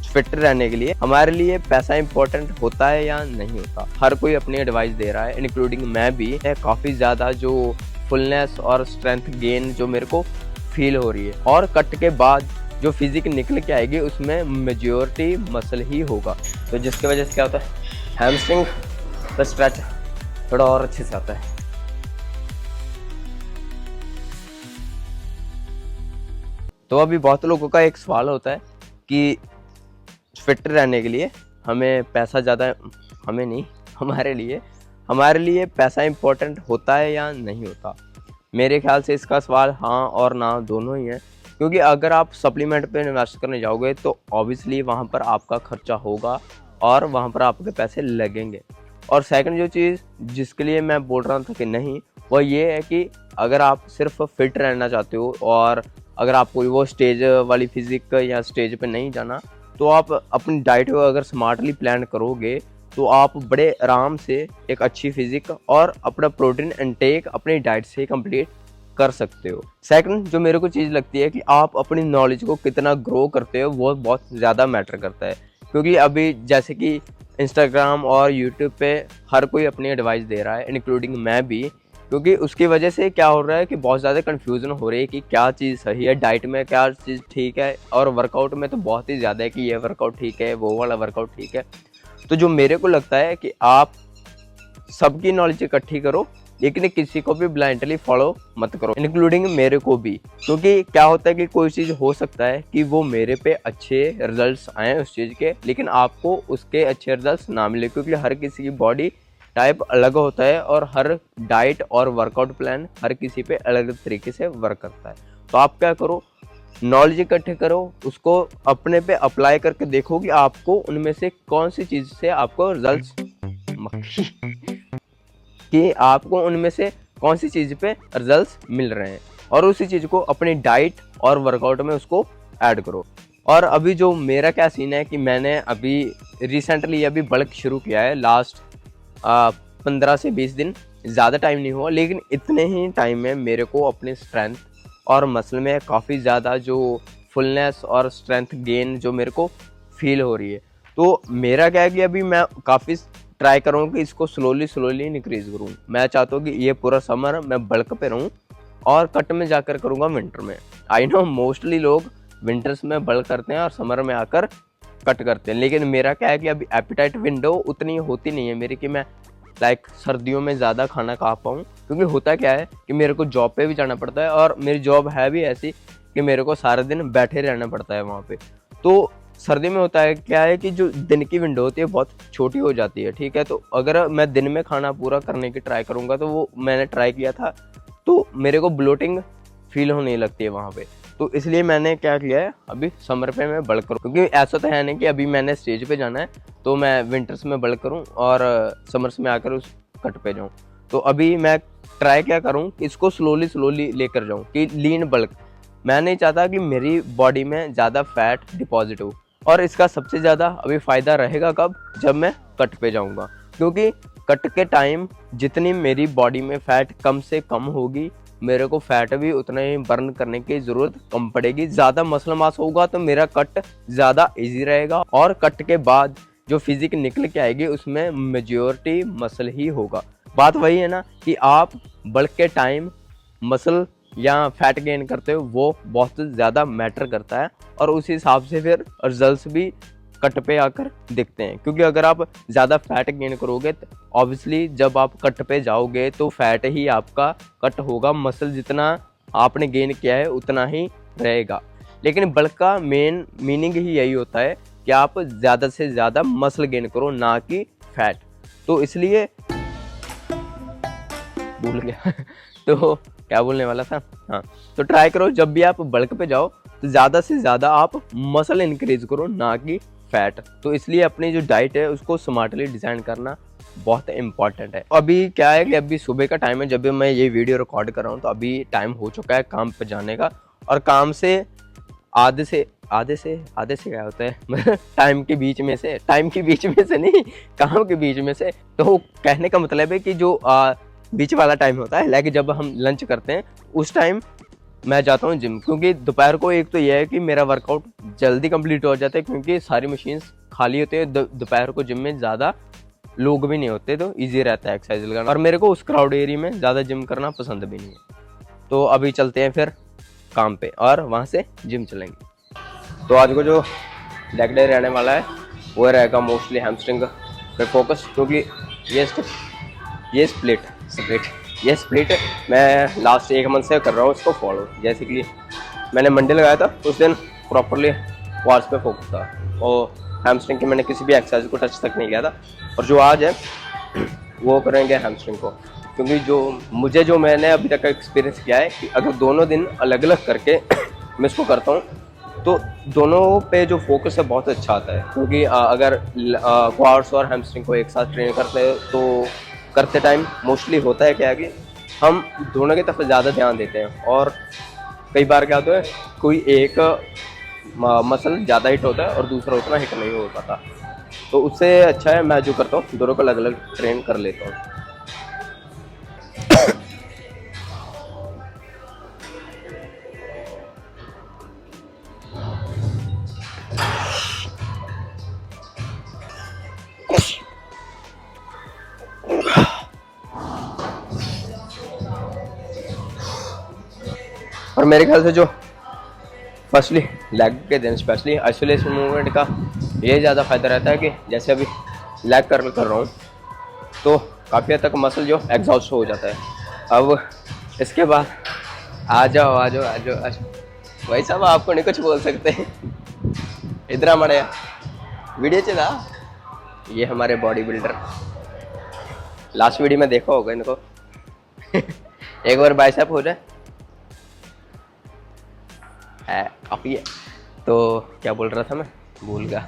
Fit रहने के लिए हमारे लिए पैसा इंपॉर्टेंट होता है या नहीं होता। हर कोई अपनी एडवाइस दे रहा है, इंक्लूडिंग मैं भी। काफ़ी ज़्यादा जो फुलनेस और स्ट्रेंथ गेन जो मेरे को फील हो रही है, और कट के बाद जो फिजिक निकल के आएगी उसमें मेजॉरिटी मसल ही होगा। तो जिसकी वजह से क्या होता है, हैमस्ट्रिंग का स्ट्रेच थोड़ा और अच्छे से आता है। तो अभी बहुत लोगों का एक सवाल होता है कि फिट रहने के लिए हमें पैसा ज़्यादा, हमें नहीं, हमारे लिए पैसा इम्पोर्टेंट होता है या नहीं होता। मेरे ख्याल से इसका सवाल हाँ और ना दोनों ही है, क्योंकि अगर आप सप्लीमेंट पे इन्वेस्ट करने जाओगे तो ऑब्वियसली वहाँ पर आपका खर्चा होगा और वहाँ पर आपके पैसे लगेंगे। और सेकंड जो चीज़ जिसके लिए मैं बोल रहा था कि नहीं, वो ये है कि अगर आप सिर्फ फिट रहना चाहते हो और अगर आपको वो स्टेज वाली फिजिक या स्टेज पे नहीं जाना, तो आप अपनी डाइट को अगर स्मार्टली प्लान करोगे तो आप बड़े आराम से एक अच्छी फिजिक और अपना प्रोटीन इनटेक अपनी डाइट से कंप्लीट कर सकते हो। सेकंड जो मेरे को चीज़ लगती है कि आप अपनी नॉलेज को कितना ग्रो करते हो, वो बहुत ज़्यादा मैटर करता है। क्योंकि अभी जैसे कि इंस्टाग्राम और यूट्यूब पे हर कोई अपनी एडवाइस दे रहा है, इंक्लूडिंग मैं भी, क्योंकि उसकी वजह से क्या हो रहा है कि बहुत ज़्यादा कन्फ्यूज़न हो रही है कि क्या चीज़ सही है, डाइट में क्या चीज़ ठीक है, और वर्कआउट में तो बहुत ही ज़्यादा है कि ये वर्कआउट ठीक है, वो वाला वर्कआउट ठीक है। तो जो मेरे को लगता है कि आप सबकी नॉलेज इकट्ठी करो, लेकिन किसी को भी ब्लाइंडली फॉलो मत करो, इंक्लूडिंग मेरे को भी। क्योंकि क्या होता है कि कोई चीज़ हो सकता है कि वो मेरे पे अच्छे रिजल्ट्स आए उस चीज़ के, लेकिन आपको उसके अच्छे रिजल्ट्स ना मिले, क्योंकि हर किसी की बॉडी टाइप अलग होता है और हर डाइट और वर्कआउट प्लान हर किसी पे अलग तरीके से वर्क करता है। तो आप क्या करो, नॉलेज इकट्ठे करो, उसको अपने पे अप्लाई करके देखो कि आपको उनमें से कौन सी चीज़ से आपको रिजल्ट्स कि आपको उनमें से कौन सी चीज़ पे रिजल्ट्स मिल रहे हैं, और उसी चीज़ को अपनी डाइट और वर्कआउट में उसको ऐड करो। और अभी जो मेरा क्या सीन है कि मैंने अभी रिसेंटली अभी बल्क शुरू किया है, लास्ट 15 से 20 दिन, ज़्यादा टाइम नहीं हुआ, लेकिन इतने ही टाइम में मेरे को अपनी स्ट्रेंथ और मसल में काफ़ी ज़्यादा जो फुलनेस और स्ट्रेंथ गेन जो मेरे को फील हो रही है। तो मेरा क्या है कि अभी मैं काफ़ी ट्राई करूँ कि इसको स्लोली इंक्रीज करूँ। मैं चाहता हूँ कि ये पूरा समर मैं बल्क पे रहूँ और कट में जाकर करूँगा विंटर में। आई नो मोस्टली लोग विंटर्स में बल्क करते हैं और समर में आकर कट करते हैं, लेकिन मेरा क्या है कि अभी एपिटाइट विंडो उतनी होती नहीं है मेरी कि मैं सर्दियों में ज़्यादा खाना खा पाऊँ। क्योंकि होता क्या है कि मेरे को जॉब पे भी जाना पड़ता है, और मेरी जॉब है भी ऐसी कि मेरे को सारा दिन बैठे रहना पड़ता है वहाँ पे। तो सर्दी में होता है क्या है कि जो दिन की विंडो होती है बहुत छोटी हो जाती है, ठीक है। तो अगर मैं दिन में खाना पूरा करने की ट्राई करूँगा, तो वो मैंने ट्राई किया था, तो मेरे को ब्लोटिंग फील होने लगती है वहाँ पे। तो इसलिए मैंने क्या किया है, अभी समर पे मैं बल्क करूँ, क्योंकि ऐसा तो है नहीं कि अभी मैंने स्टेज पे जाना है तो मैं विंटर्स में बल्क करूँ और समर्स में आकर उस कट पे जाऊँ। तो अभी मैं ट्राई क्या करूँ कि इसको स्लोली लेकर जाऊँ कि लीन बल्क। मैं नहीं चाहता कि मेरी बॉडी में ज़्यादा फैट डिपॉजिट हो, और इसका सबसे ज़्यादा अभी फ़ायदा रहेगा कब, जब मैं कट पे जाऊँगा। क्योंकि कट के टाइम जितनी मेरी बॉडी में फ़ैट कम से कम होगी, मेरे को फैट भी उतना ही बर्न करने की ज़रूरत कम पड़ेगी। ज़्यादा मसल मास होगा तो मेरा कट ज़्यादा इजी रहेगा, और कट के बाद जो फिजिक निकल के आएगी उसमें मेजॉरिटी मसल ही होगा। बात वही है ना कि आप बल्क के टाइम मसल या फैट गेन करते हो, वो बहुत ज़्यादा मैटर करता है, और उस हिसाब से फिर रिजल्ट्स भी कट पे आकर दिखते हैं। क्योंकि अगर आप ज़्यादा फैट गेन करोगे तो ऑब्वियसली जब आप कट पे जाओगे तो फैट ही आपका कट होगा, मसल जितना आपने गेन किया है उतना ही रहेगा। लेकिन बल्क का मेन मीनिंग ही यही होता है कि आप ज़्यादा से ज़्यादा मसल गेन करो, ना कि फैट। तो इसलिए भूल गया तो क्या बोलने वाला था, हाँ, तो ट्राई करो जब भी आप बल्क पे जाओ तो ज़्यादा से ज़्यादा आप मसल इंक्रीज करो, ना कि फैट। तो इसलिए अपनी जो डाइट है उसको स्मार्टली डिज़ाइन करना बहुत इंपॉर्टेंट है। अभी क्या है कि अभी सुबह का टाइम है जब भी मैं ये वीडियो रिकॉर्ड कर रहा हूँ, तो अभी टाइम हो चुका है काम पे जाने का, और काम से आधे से क्या होता है टाइम के बीच में से नहीं, काम के बीच में से। तो कहने का मतलब है कि जो बीच वाला टाइम होता है, लाइक जब हम लंच करते हैं उस टाइम मैं जाता हूँ जिम, क्योंकि दोपहर को एक तो यह है कि मेरा वर्कआउट जल्दी कंप्लीट हो जाता है, क्योंकि सारी मशीन्स खाली होती है। दोपहर को जिम में ज़्यादा लोग भी नहीं होते, तो इजी रहता है एक्सरसाइज लगाना। और मेरे को उस क्राउड एरिया में ज़्यादा जिम करना पसंद भी नहीं है। तो अभी चलते हैं फिर काम पे और वहाँ से जिम चलेंगे। तो आज को जो लेग डे रहने वाला है वो रहेगा मोस्टली हैमस्ट्रिंग पे फोकस, क्योंकि ये स्प्लिट मैं लास्ट 1 मंथ से कर रहा हूँ इसको फॉलो। जैसे कि मैंने मंडे लगाया था, उस दिन प्रॉपरली क्वाड्स पे फोकस था और हैमस्ट्रिंग की मैंने किसी भी एक्सरसाइज को टच तक नहीं किया था। और जो आज है वो करेंगे हैमस्ट्रिंग को, क्योंकि जो मैंने अभी तक एक्सपीरियंस किया है कि अगर दोनों दिन अलग अलग करके मैं इसको करता हूँ तो दोनों पे जो फोकस है बहुत अच्छा आता है। क्योंकि अगर क्वाड्स और हैमस्ट्रिंग को एक साथ ट्रेन करते हैं तो करते टाइम मोस्टली होता है क्या कि हम दोनों की तरफ ज़्यादा ध्यान देते हैं, और कई बार क्या होता है कोई एक मसल ज़्यादा हिट होता है और दूसरा उतना हिट नहीं हो पाता। तो उससे अच्छा है मैं जो करता हूँ दोनों को अलग अलग ट्रेन कर लेता हूँ। और मेरे ख्याल से जो फर्स्टली लेग के दिन स्पेशली आइसोलेशन मूवमेंट का ये ज़्यादा फ़ायदा रहता है कि जैसे अभी लेग कर रहा हूँ तो काफ़ी हद तक मसल जो एग्जॉस्ट हो जाता है। अब इसके बाद आ जाओ भाई साहब, आपको नहीं कुछ बोल सकते, इधर हमारे वीडियो चला। ये हमारे बॉडी बिल्डर, लास्ट वीडियो में देखा होगा इनको एक बार बाइसेप हो जाए काफ़ी है। तो क्या बोल रहा था मैं, भूल गया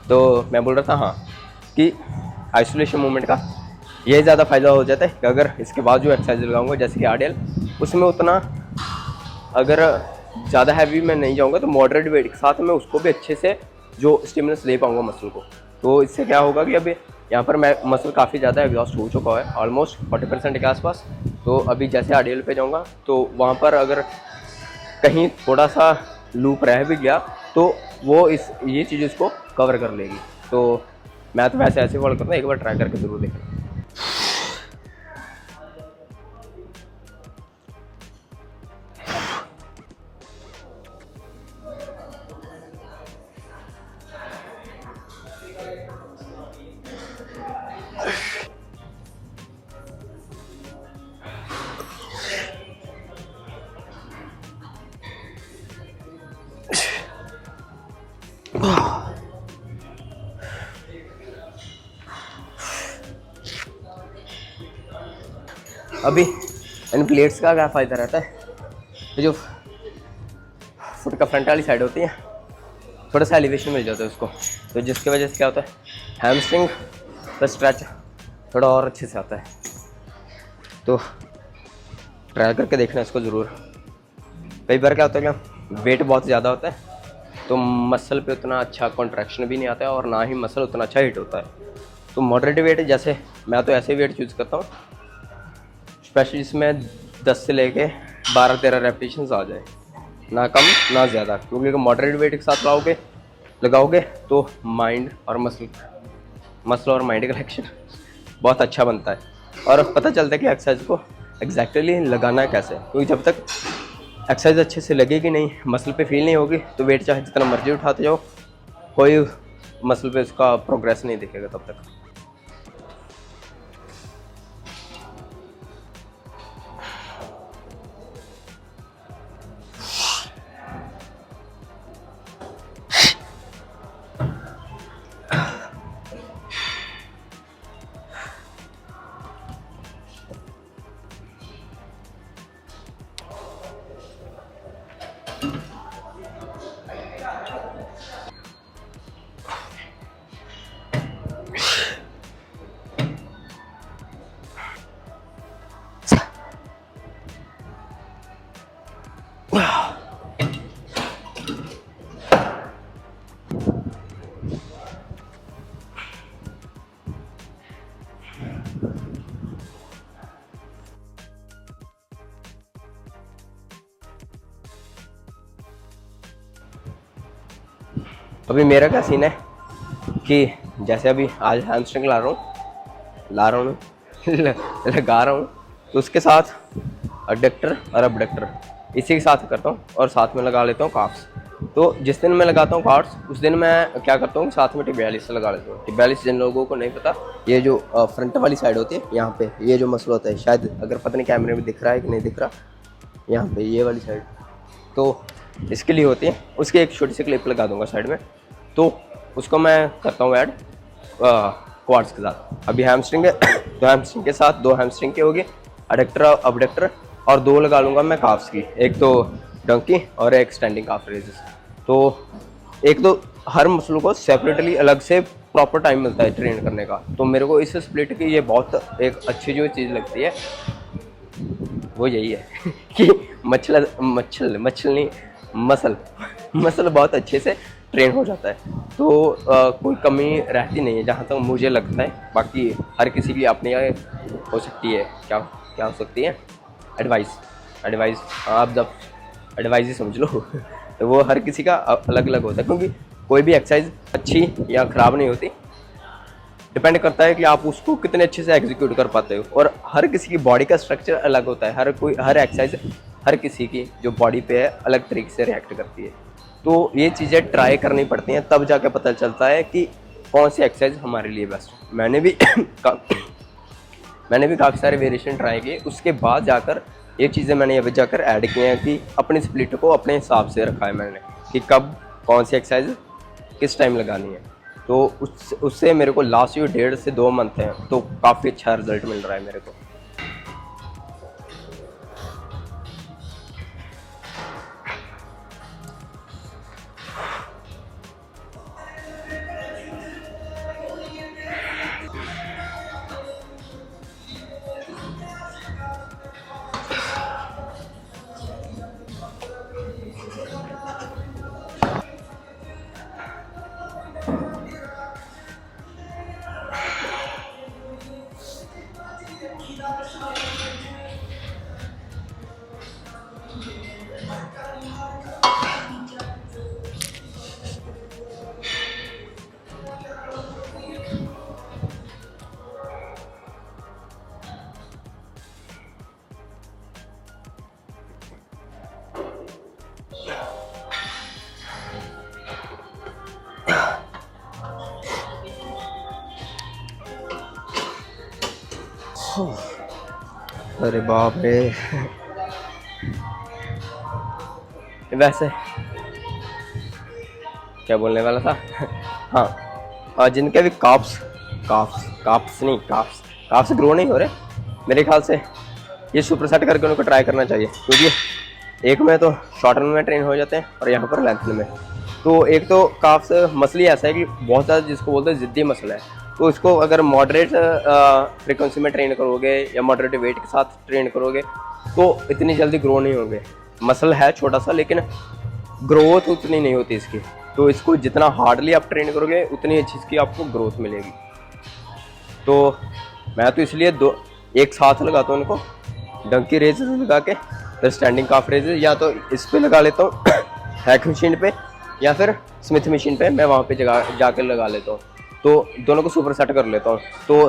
तो मैं बोल रहा था हाँ कि आइसोलेशन मूवमेंट का ये ज़्यादा फ़ायदा हो जाता है कि अगर इसके बाद जो एक्सरसाइज लगाऊंगा जैसे कि आरडीएल, उसमें उतना अगर ज़्यादा हैवी मैं नहीं जाऊंगा तो मॉडरेट वेट के साथ मैं उसको भी अच्छे से जो स्टिमुलस दे पाऊंगा मसल को। तो इससे क्या होगा कि अभी यहाँ पर मैं मसल काफ़ी ज़्यादा एग्जॉस्ट हो चुका है, ऑलमोस्ट 40% के आसपास। तो अभी जैसे आरडीएल पे जाऊँगा तो वहाँ पर अगर कहीं थोड़ा सा लूप रह भी गया तो वो ये चीज़ इसको कवर कर लेगी। तो मैं तो वैसे ऐसे फॉलो करता हूँ, एक बार ट्राई करके ज़रूर देखना। अभी इन प्लेट्स का क्या फ़ायदा रहता है, ये जो फुट का फ्रंट वाली साइड होती है थोड़ा सा एलिवेशन मिल जाता है उसको, तो जिसकी वजह से क्या होता है हैमस्ट्रिंग का स्ट्रेच थोड़ा और अच्छे से आता है। तो ट्राई करके देखना इसको ज़रूर। कई बार क्या होता है क्या वेट बहुत ज़्यादा होता है तो मसल पे उतना अच्छा कॉन्ट्रैक्शन भी नहीं आता है और ना ही मसल उतना अच्छा हिट होता है। तो मॉडरेट वेट, जैसे मैं तो ऐसे वेट चूज़ करता हूँ स्पेशली जिसमें 10 से लेके 12-13 रेपिटेशंस आ जाए, ना कम ना ज़्यादा। क्योंकि मॉडरेट वेट के साथ लगाओगे तो माइंड और मसल और माइंड का कनेक्शन बहुत अच्छा बनता है और पता चलता है कि एक्सरसाइज को एग्जैक्टली लगाना है कैसे। क्योंकि जब तक एक्सरसाइज अच्छे से लगेगी नहीं, मसल पे फील नहीं होगी, तो वेट चाहे जितना मर्जी उठाते जाओ कोई मसल पे उसका प्रोग्रेस नहीं दिखेगा तब तक। अभी मेरा क्या सीन है कि जैसे अभी आज हैमस्ट्रिंग ला रहा हूँ लगा रहा हूँ, तो उसके साथ एडक्टर और अबडक्टर इसी के साथ करता हूँ और साथ में लगा लेता हूँ काफ्स। तो जिस दिन मैं लगाता हूँ कार्ड्स उस दिन मैं क्या करता हूँ, साथ में टिबियालिस से लगा लेता हूँ। टिबियालिस जिन लोगों को नहीं पता, ये जो फ्रंट वाली साइड होती है, यहाँ पे ये जो मसल होता है, शायद अगर पता नहीं कैमरे में दिख रहा है कि नहीं दिख रहा, यहाँ पे ये वाली साइड, तो इसके लिए होती है। उसकी एक छोटी सी क्लिप लगा दूंगा साइड में, तो उसको मैं करता हूँ ऐड क्वाड्स के साथ। अभी हैमस्ट्रिंग है तो हैमस्ट्रिंग के साथ 2 हैमस्ट्रिंग के होगी, एडक्टर अबडक्टर, और 2 लगा लूँगा मैं काफ्स की, एक तो डंकी और एक स्टैंडिंग काफ रेजेस। तो एक तो हर मसलों को सेपरेटली अलग से प्रॉपर टाइम मिलता है ट्रेन करने का। तो मेरे को इस स्प्लिट की ये बहुत एक अच्छी जो चीज़ लगती है वो यही है कि मसल बहुत अच्छे से ट्रेन हो जाता है। तो कोई कमी रहती नहीं है जहाँ तक मुझे लगता है। बाकी हर किसी की अपनी हो सकती है, क्या हो सकती है, एडवाइस आप जब एडवाइस ही समझ लो तो वो हर किसी का अलग अलग होता है, क्योंकि कोई भी एक्सरसाइज अच्छी या ख़राब नहीं होती, डिपेंड करता है कि आप उसको कितने अच्छे से एग्जीक्यूट कर पाते हो। और हर किसी की बॉडी का स्ट्रक्चर अलग होता है, हर एक्सरसाइज हर किसी की जो बॉडी पे है अलग तरीके से रिएक्ट करती है। तो ये चीज़ें ट्राई करनी पड़ती हैं, तब जाके पता चलता है कि कौन सी एक्सरसाइज हमारे लिए बेस्ट है। मैंने भी काफ़ी सारे वेरिएशन ट्राई किए, उसके बाद जाकर ये चीज़ें मैंने अभी जाकर ऐड की हैं कि अपनी स्प्लिट को अपने हिसाब से रखा है मैंने कि कब कौन सी एक्सरसाइज किस टाइम लगानी है। तो उससे मेरे को लास्ट ये 1.5 से 2 मंथ हैं, तो काफ़ी अच्छा रिजल्ट मिल रहा है मेरे को। अरे बाप रे वैसे क्या बोलने वाला था हाँ, और जिनके भी काफ्स ग्रो नहीं हो रहे, मेरे ख्याल से ये सुपर सेट करके उनको ट्राई करना चाहिए, क्योंकि एक में तो शॉर्ट में ट्रेन हो जाते हैं और यहाँ पर लेंथ में। तो एक तो काफ्स मसल ही ऐसा है कि बहुत ज़्यादा जिसको बोलते हैं ज़िद्दी मसल है, तो इसको अगर मॉडरेट फ्रिक्वेंसी में ट्रेन करोगे या मॉडरेट वेट के साथ ट्रेन करोगे तो इतनी जल्दी ग्रो नहीं होंगे। मसल है छोटा सा, लेकिन ग्रोथ उतनी नहीं होती इसकी। तो इसको जितना हार्डली आप ट्रेन करोगे उतनी अच्छी इसकी आपको ग्रोथ मिलेगी। तो मैं तो इसलिए एक साथ लगाता हूँ इनको, डंकी रेजेस लगा के, फिर स्टैंडिंग काफ रेजेस या तो इस पे लगा लेता हूँ हैक मशीन पे, या फिर स्मिथ मशीन पे मैं वहाँ पे जाकर लगा लेता हूँ। तो दोनों को सुपर सेट कर लेता हूँ। तो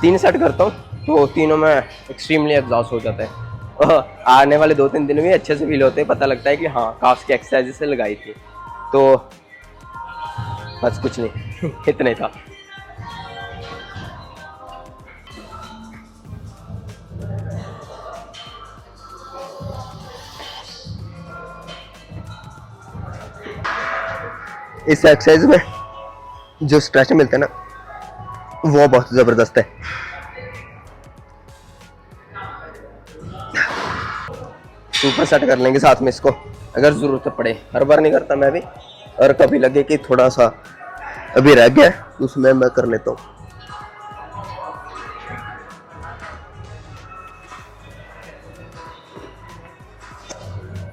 3 सेट करता हूँ, तो तीनों में एक्सट्रीमली एग्जॉस्ट हो जाता है। आने वाले 2-3 दिन भी अच्छे से फील होते हैं, पता लगता है कि हाँ काफ्स की एक्सरसाइज से लगाई थी। तो बस कुछ नहीं इतना ही था। इस एक्सरसाइज में जो स्ट्रेच मिलता है ना वो बहुत जबरदस्त है। सुपर सेट कर लेंगे साथ में इसको, अगर जरूरत पड़े। हर बार नहीं करता मैं भी, और कभी लगे कि थोड़ा सा अभी रह गया तो उसमें मैं कर लेता हूँ।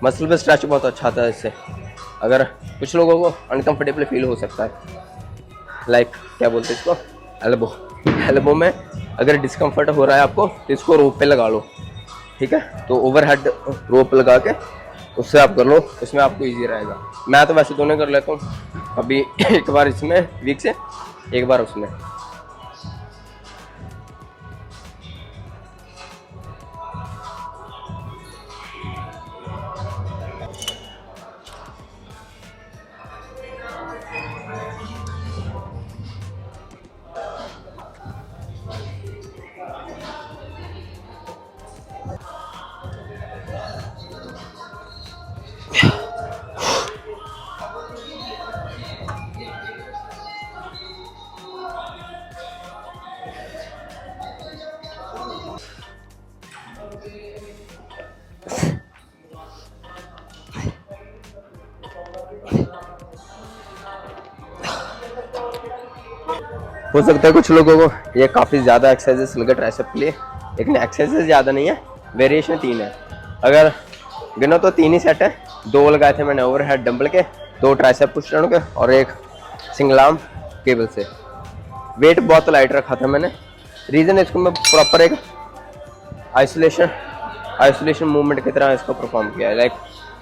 मसल पे स्ट्रेच बहुत अच्छा आता है इससे। अगर कुछ लोगों को अनकंफर्टेबल फील हो सकता है, लाइक क्या बोलते हैं इसको, एल्बो में अगर डिस्कम्फर्ट हो रहा है आपको तो इसको रोप पे लगा लो, ठीक है। तो ओवरहेड रोप लगा के उससे आप कर लो, इसमें आपको इजी रहेगा। मैं तो वैसे दोनों कर लेता हूँ। अभी एक बार इसमें वीक से, एक बार उसमें। हो सकता है कुछ लोगों को ये काफ़ी ज़्यादा एक्सरसाइजेस लगे ट्राइसेप के लिए, लेकिन एक्सरसाइजेस ज़्यादा नहीं है, वेरिएशन 3 है। अगर गिनो तो 3 ही सेट है। 2 लगाए थे मैंने ओवरहेड डंबल के, 2 ट्राइसेप पुश डाउन के और 1 सिंगल आर्म केबल से। वेट बहुत लाइट रखा था मैंने, रीज़न इसको मैं प्रॉपर एक आइसोलेशन मूवमेंट की तरह इसको परफॉर्म किया है। लाइक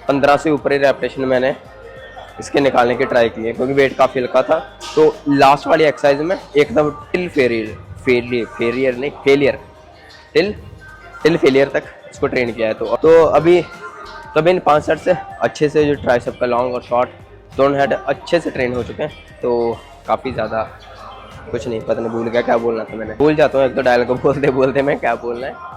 15 से ऊपर ही रेपिटेशन मैंने इसके निकालने की ट्राई की है, क्योंकि वेट काफ़ी हल्का था। तो लास्ट वाली एक्सरसाइज में एकदम टिल फेलियर तक इसको ट्रेन किया है। तो अभी इन 5 सेट से अच्छे से जो ट्राइसेप का लॉन्ग और शॉर्ट दोनों हेड अच्छे से ट्रेन हो चुके हैं। तो काफ़ी ज़्यादा कुछ नहीं, पता नहीं भूल गया क्या बोलना था मैंने, भूल जाता हूँ एक तो डायल को बोलते बोलते मैं क्या बोलना है।